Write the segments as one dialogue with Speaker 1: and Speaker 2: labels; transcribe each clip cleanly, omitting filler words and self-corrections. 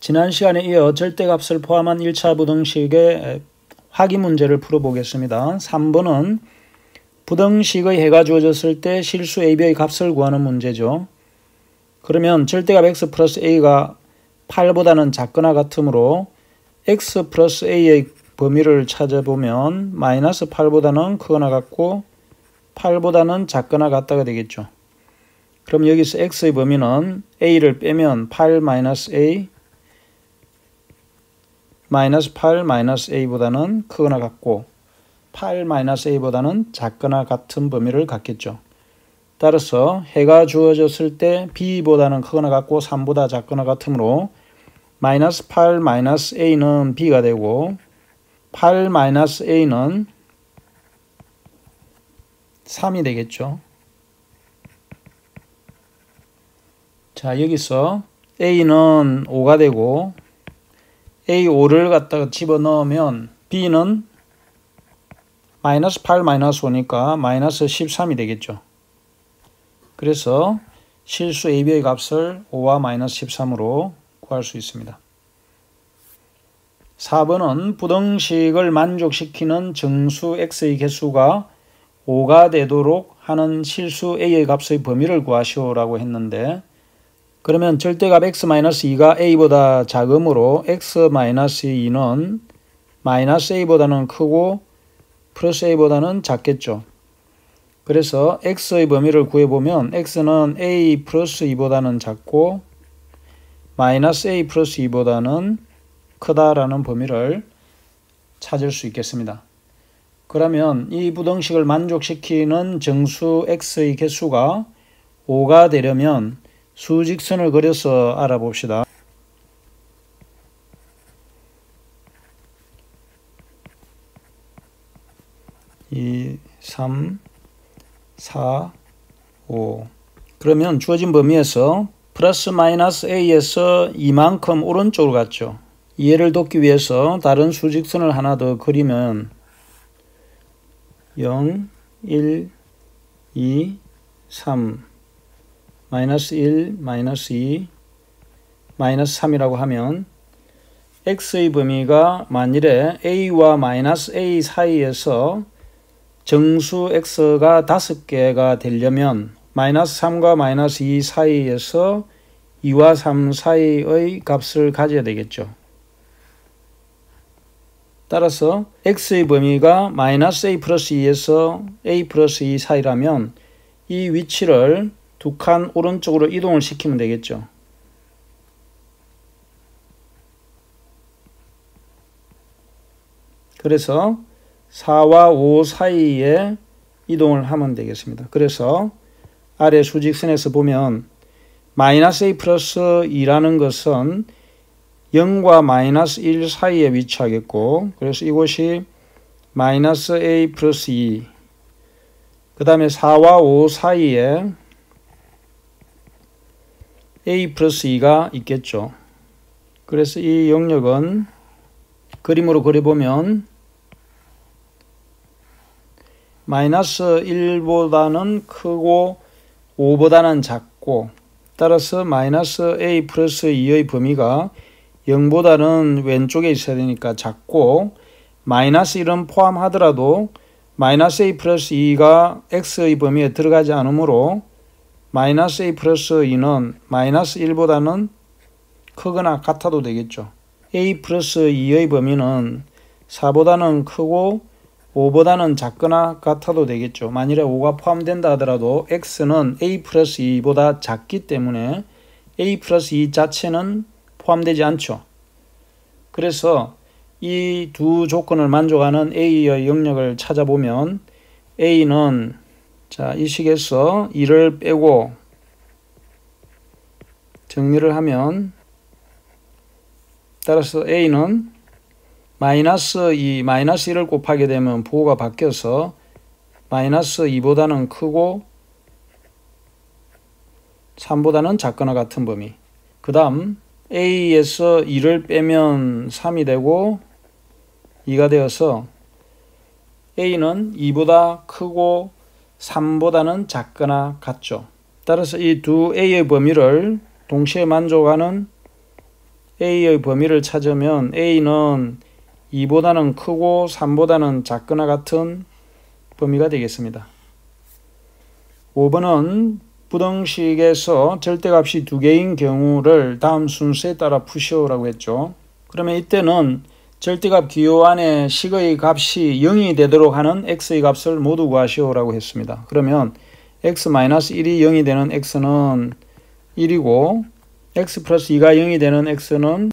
Speaker 1: 지난 시간에 이어 절대값을 포함한 1차 부등식의 확인 문제를 풀어보겠습니다. 3번은 부등식의 해가 주어졌을 때 실수 a, b의 값을 구하는 문제죠. 그러면 절대값 x 플러스 a가 8보다는 작거나 같으므로 x 플러스 a의 범위를 찾아보면 마이너스 8보다는 크거나 같고 8보다는 작거나 같다가 되겠죠. 그럼 여기서 x의 범위는 a를 빼면 8 마이너스 a 마이너스 8 마이너스 a보다는 크거나 같고 8 마이너스 a보다는 작거나 같은 범위를 갖겠죠. 따라서 해가 주어졌을 때 b보다는 크거나 같고 3보다 작거나 같으므로 마이너스 8 마이너스 a는 b가 되고 8 마이너스 a는 3이 되겠죠. 자, 여기서 a는 5가 되고 A5를 갖다가 집어넣으면 B는 마이너스 8 마이너스 5니까 마이너스 13이 되겠죠. 그래서 실수 AB의 값을 5와 마이너스 13으로 구할 수 있습니다. 4번은 부등식을 만족시키는 정수 X의 개수가 5가 되도록 하는 실수 A의 값의 범위를 구하시오라고 했는데 그러면 절대값 x-2가 a보다 작으므로 x-2는 마이너스 a보다는 크고 플러스 a보다는 작겠죠. 그래서 x의 범위를 구해보면 x는 a 플러스 2보다는 작고 마이너스 a 플러스 2보다는 크다라는 범위를 찾을 수 있겠습니다. 그러면 이 부등식을 만족시키는 정수 x의 개수가 5가 되려면 수직선을 그려서 알아봅시다. 2, 3, 4, 5 그러면 주어진 범위에서 플러스 마이너스 a에서 이만큼 오른쪽으로 갔죠. 이해를 돕기 위해서 다른 수직선을 하나 더 그리면 0, 1, 2, 3 마이너스 1, 마이너스 2, 마이너스 3이라고 하면 x의 범위가 만일에 a와 마이너스 a 사이에서 정수 x가 5개가 되려면 마이너스 3과 마이너스 2 사이에서 2와 3 사이의 값을 가져야 되겠죠. 따라서 x의 범위가 마이너스 a 플러스 2에서 a 플러스 2 사이라면 이 위치를 두 칸 오른쪽으로 이동을 시키면 되겠죠. 그래서 4와 5 사이에 이동을 하면 되겠습니다. 그래서 아래 수직선에서 보면 마이너스 a 플러스 2라는 것은 0과 마이너스 1 사이에 위치하겠고 그래서 이곳이 마이너스 a 플러스 2 그 다음에 4와 5 사이에 a 플러스 2가 있겠죠. 그래서 이 영역은 그림으로 그려보면 마이너스 1보다는 크고 5보다는 작고 따라서 마이너스 a 플러스 2의 범위가 0보다는 왼쪽에 있어야 되니까 작고 마이너스 1은 포함하더라도 마이너스 a 플러스 2가 x의 범위에 들어가지 않으므로 마이너스 a 플러스 2는 마이너스 1보다는 크거나 같아도 되겠죠. a 플러스 2의 범위는 4보다는 크고 5보다는 작거나 같아도 되겠죠. 만일에 5가 포함된다 하더라도 x는 a 플러스 2보다 작기 때문에 a 플러스 2 자체는 포함되지 않죠. 그래서 이 두 조건을 만족하는 a의 영역을 찾아보면 a는 자, 이 식에서 2를 빼고 정리를 하면 따라서 a는 마이너스 2, 마이너스 1을 곱하게 되면 부호가 바뀌어서 마이너스 2보다는 크고 3보다는 작거나 같은 범위. 그 다음 a에서 2를 빼면 3이 되고 2가 되어서 a는 2보다 크고 3보다는 작거나 같죠. 따라서 이 두 a의 범위를 동시에 만족하는 A의 범위를 찾으면 A는 2보다는 크고 3보다는 작거나 같은 범위가 되겠습니다. 5번은 부등식에서 절대값이 두 개인 경우를 다음 순서에 따라 푸시오라고 했죠. 그러면 이때는 절대값 기호 안에 식의 값이 0이 되도록 하는 x의 값을 모두 구하시오라고 했습니다. 그러면 x-1이 0이 되는 x는 1이고 x 플러스 2가 0이 되는 x는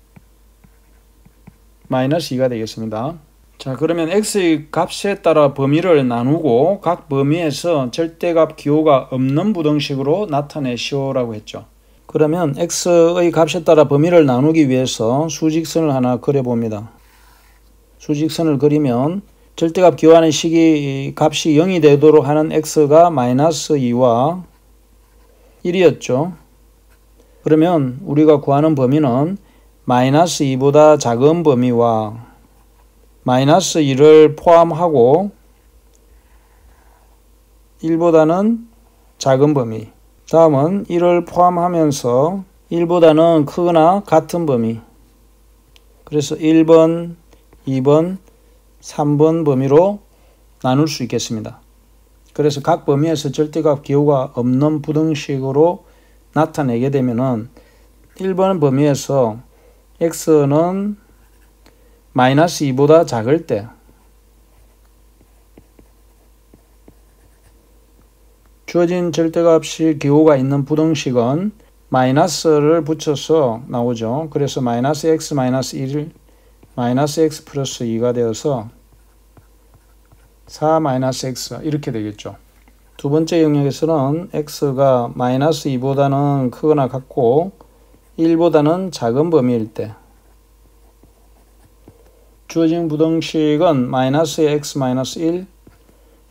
Speaker 1: 마이너스 2가 되겠습니다. 자, 그러면 x의 값에 따라 범위를 나누고 각 범위에서 절대값 기호가 없는 부등식으로 나타내시오라고 했죠. 그러면 x의 값에 따라 범위를 나누기 위해서 수직선을 하나 그려봅니다. 수직선을 그리면 절대값 기호 안의 식이 값이 0이 되도록 하는 x가 마이너스 2와 1이었죠. 그러면 우리가 구하는 범위는 마이너스 2보다 작은 범위와 마이너스 1을 포함하고 1보다는 작은 범위, 다음은 1을 포함하면서 1보다는 크거나 같은 범위, 그래서 1번, 2번, 3번 범위로 나눌 수 있겠습니다. 그래서 각 범위에서 절대값 기호가 없는 부등식으로 나타내게 되면은 1번 범위에서 x는 마이너스 2보다 작을 때 주어진 절대값이 기호가 있는 부등식은 마이너스를 붙여서 나오죠. 그래서 마이너스 x 마이너스 1 마이너스 x 플러스 2가 되어서 4 마이너스 x 이렇게 되겠죠. 두 번째 영역에서는 x가 마이너스 2보다는 크거나 같고 1보다는 작은 범위일 때 주어진 부등식은 마이너스 x 마이너스 1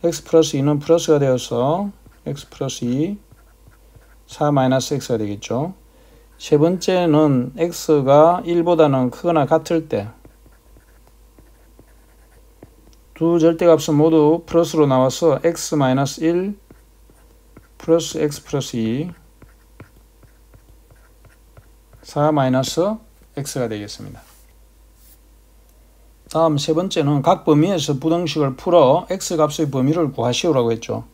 Speaker 1: x 플러스 2는 플러스가 되어서 x 플러스 2 4 마이너스 x가 되겠죠. 세 번째는 x가 1보다는 크거나 같을 때 두 절대값은 모두 플러스로 나와서 x 마이너스 1 플러스 x 플러스 2 4 마이너스 x가 되겠습니다. 다음 세 번째는 각 범위에서 부등식을 풀어 x값의 범위를 구하시오라고 했죠.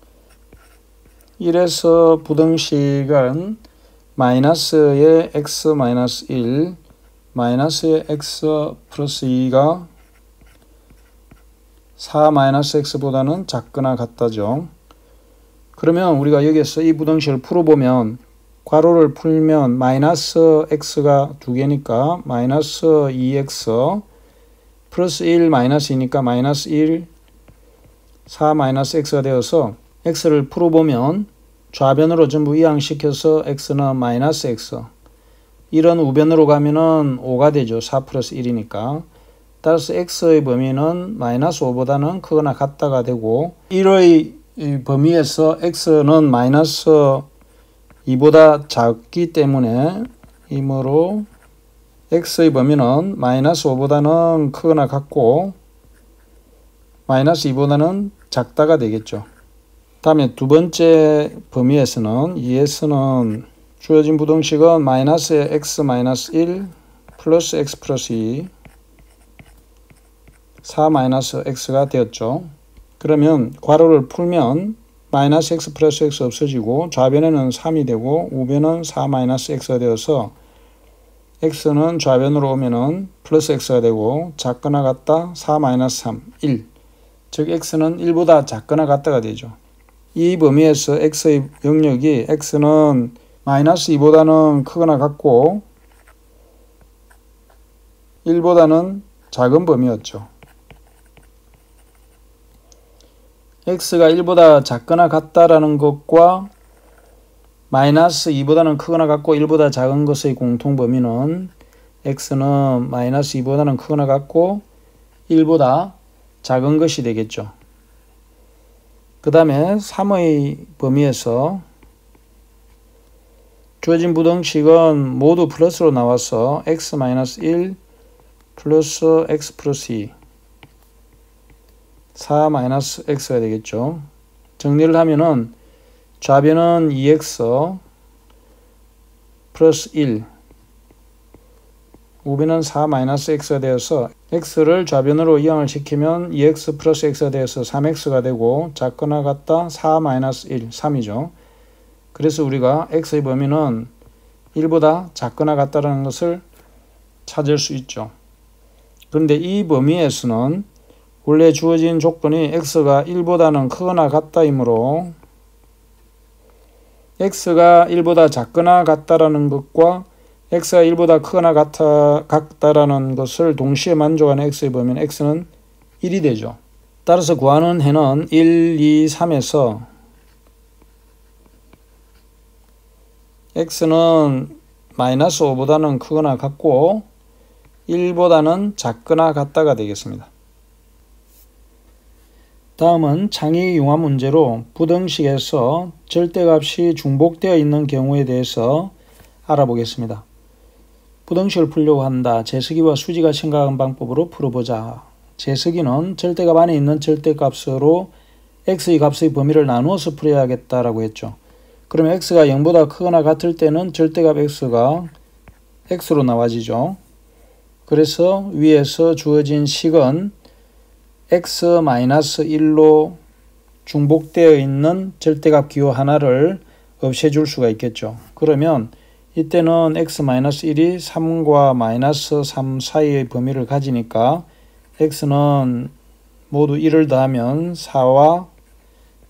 Speaker 1: 이래서 부등식은 마이너스의 x 마이너스 1 마이너스의 x 플러스 2가 4 마이너스 x보다는 작거나 같다죠. 그러면 우리가 여기에서 이 부등식을 풀어보면 괄호를 풀면 마이너스 x가 두 개니까 마이너스 2x 플러스 1 마이너스 2니까 마이너스 1 4 마이너스 x가 되어서 x를 풀어보면 좌변으로 전부 이항시켜서 x는 마이너스 x, 이런 우변으로 가면은 5가 되죠. 4 플러스 1이니까. 따라서 x의 범위는 마이너스 5보다는 크거나 같다가 되고 1의 범위에서 x는 마이너스 2보다 작기 때문에 이므로 x의 범위는 마이너스 5보다는 크거나 같고 마이너스 2보다는 작다가 되겠죠. 다음에 두 번째 범위에서는 ES는 주어진 부등식은 마이너스 x 마이너스 1 플러스 x 플러스 2 4 마이너스 x가 되었죠. 그러면 괄호를 풀면 마이너스 x 플러스 x 없어지고 좌변에는 3이 되고 우변은 4 마이너스 x가 되어서 x는 좌변으로 오면은 플러스 x가 되고 작거나 같다 4 마이너스 3 1, 즉 x는 1보다 작거나 같다가 되죠. 이 범위에서 x의 영역이 x는 마이너스 2보다는 크거나 같고 1보다는 작은 범위였죠. x가 1보다 작거나 같다라는 것과 마이너스 2보다는 크거나 같고 1보다 작은 것의 공통 범위는 x는 마이너스 2보다는 크거나 같고 1보다 작은 것이 되겠죠. 그 다음에 3의 범위에서 주어진 부등식은 모두 플러스로 나와서 x 마이너스 1 플러스 x 플러스 2 4 마이너스 x가 되겠죠. 정리를 하면은 좌변은 2x 플러스 1 우변은 4-x가 되어서 x를 좌변으로 이항을 시키면 2x 플러스 x가 되어서 3x가 되고 작거나 같다 4-1, 3이죠. 그래서 우리가 x의 범위는 1보다 작거나 같다라는 것을 찾을 수 있죠. 그런데 이 범위에서는 원래 주어진 조건이 x가 1보다는 크거나 같다이므로 x가 1보다 작거나 같다라는 것과 x가 1보다 크거나 같다라는 것을 동시에 만족하는 x의 범위는 x는 1이 되죠. 따라서 구하는 해는 1, 2, 3에서 x는 마이너스 5보다는 크거나 같고 1보다는 작거나 같다가 되겠습니다. 다음은 창의 융합 문제로 부등식에서 절대값이 중복되어 있는 경우에 대해서 알아보겠습니다. 부등식을 풀려고 한다. 재석이와 수지가 생각한 방법으로 풀어보자. 재석이는 절대값 안에 있는 절대값으로 x의 값의 범위를 나누어서 풀어야겠다라고 했죠. 그러면 x가 0보다 크거나 같을 때는 절대값 x가 x로 나와지죠. 그래서 위에서 주어진 식은 x-1로 중복되어 있는 절대값 기호 하나를 없애줄 수가 있겠죠. 그러면 이때는 x-1이 3과 마이너스 3 사이의 범위를 가지니까 x는 모두 1을 더하면 4와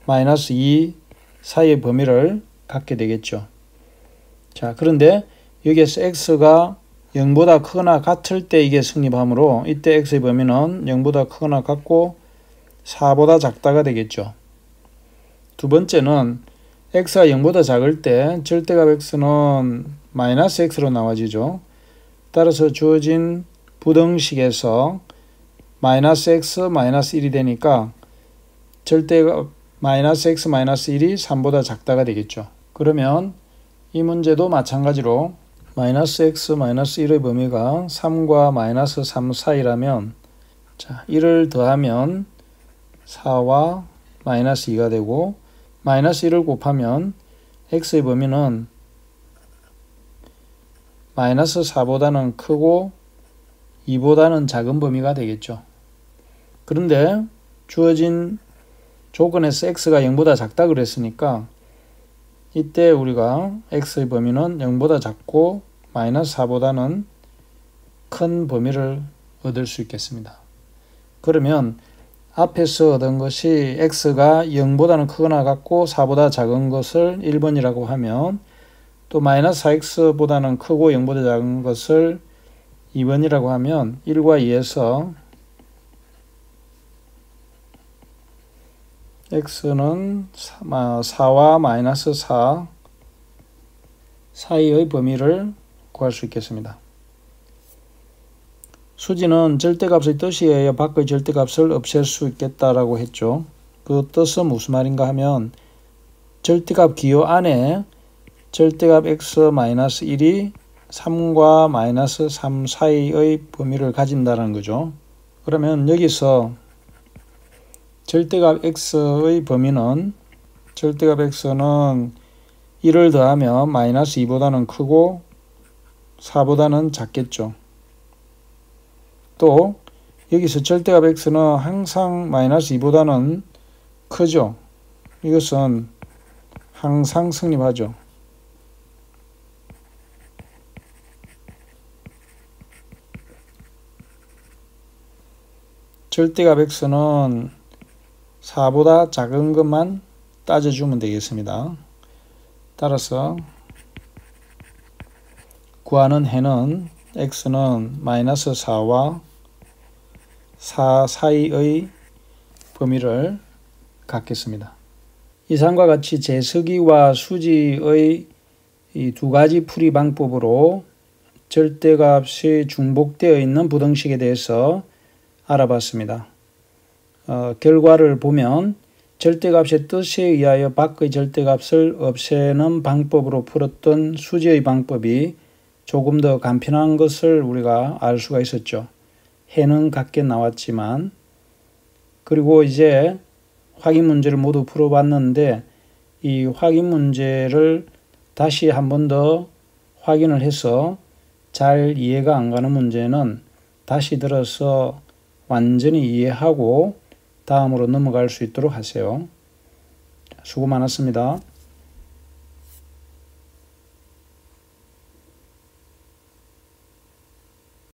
Speaker 1: 마이너스 2 사이의 범위를 갖게 되겠죠. 자, 그런데 여기에서 x가 0보다 크거나 같을 때 이게 성립하므로 이때 x의 범위는 0보다 크거나 같고 4보다 작다가 되겠죠. 두 번째는 x가 0보다 작을 때 절대값 x는 마이너스 x로 나와지죠. 따라서 주어진 부등식에서 마이너스 x 마이너스 1이 되니까 절대값 마이너스 x 마이너스 1이 3보다 작다가 되겠죠. 그러면 이 문제도 마찬가지로 마이너스 x 마이너스 1의 범위가 3과 마이너스 3 사이라면 자 1을 더하면 4와 마이너스 2가 되고 마이너스 1을 곱하면 x의 범위는 마이너스 4보다는 크고 2보다는 작은 범위가 되겠죠. 그런데 주어진 조건에서 x가 0보다 작다 그랬으니까 이때 우리가 x의 범위는 0보다 작고 마이너스 4보다는 큰 범위를 얻을 수 있겠습니다. 그러면 앞에서 얻은 것이 x가 0보다는 크거나 같고 4보다 작은 것을 1번이라고 하면 또 마이너스 4x보다는 크고 0보다 작은 것을 2번이라고 하면 1과 2에서 x는 4와 마이너스 4 사이의 범위를 구할 수 있겠습니다. 수지는 절대값의 뜻에 의해 밖의 절대값을 없앨 수 있겠다라고 했죠. 그 뜻은 무슨 말인가 하면 절대값 기호 안에 절대값 x-1이 3과 마이너스 3 사이의 범위를 가진다는 거죠. 그러면 여기서 절대값 x의 범위는 절대값 x는 1을 더하면 마이너스 2보다는 크고 4보다는 작겠죠. 또 여기서 절대값 x는 항상 마이너스 2보다는 크죠. 이것은 항상 성립하죠. 절대값 x는 4보다 작은 것만 따져주면 되겠습니다. 따라서 구하는 해는 x는 마이너스 4와 4 사이의 범위를 갖겠습니다. 이상과 같이 재석이와 수지의 이 두 가지 풀이 방법으로 절대값이 중복되어 있는 부등식에 대해서 알아봤습니다. 결과를 보면 절대값의 뜻에 의하여 밖의 절대값을 없애는 방법으로 풀었던 수지의 방법이 조금 더 간편한 것을 우리가 알 수가 있었죠. 해는 같게 나왔지만 그리고 이제 확인 문제를 모두 풀어봤는데 이 확인 문제를 다시 한 번 더 확인을 해서 잘 이해가 안 가는 문제는 다시 들어서 완전히 이해하고 다음으로 넘어갈 수 있도록 하세요. 수고 많았습니다.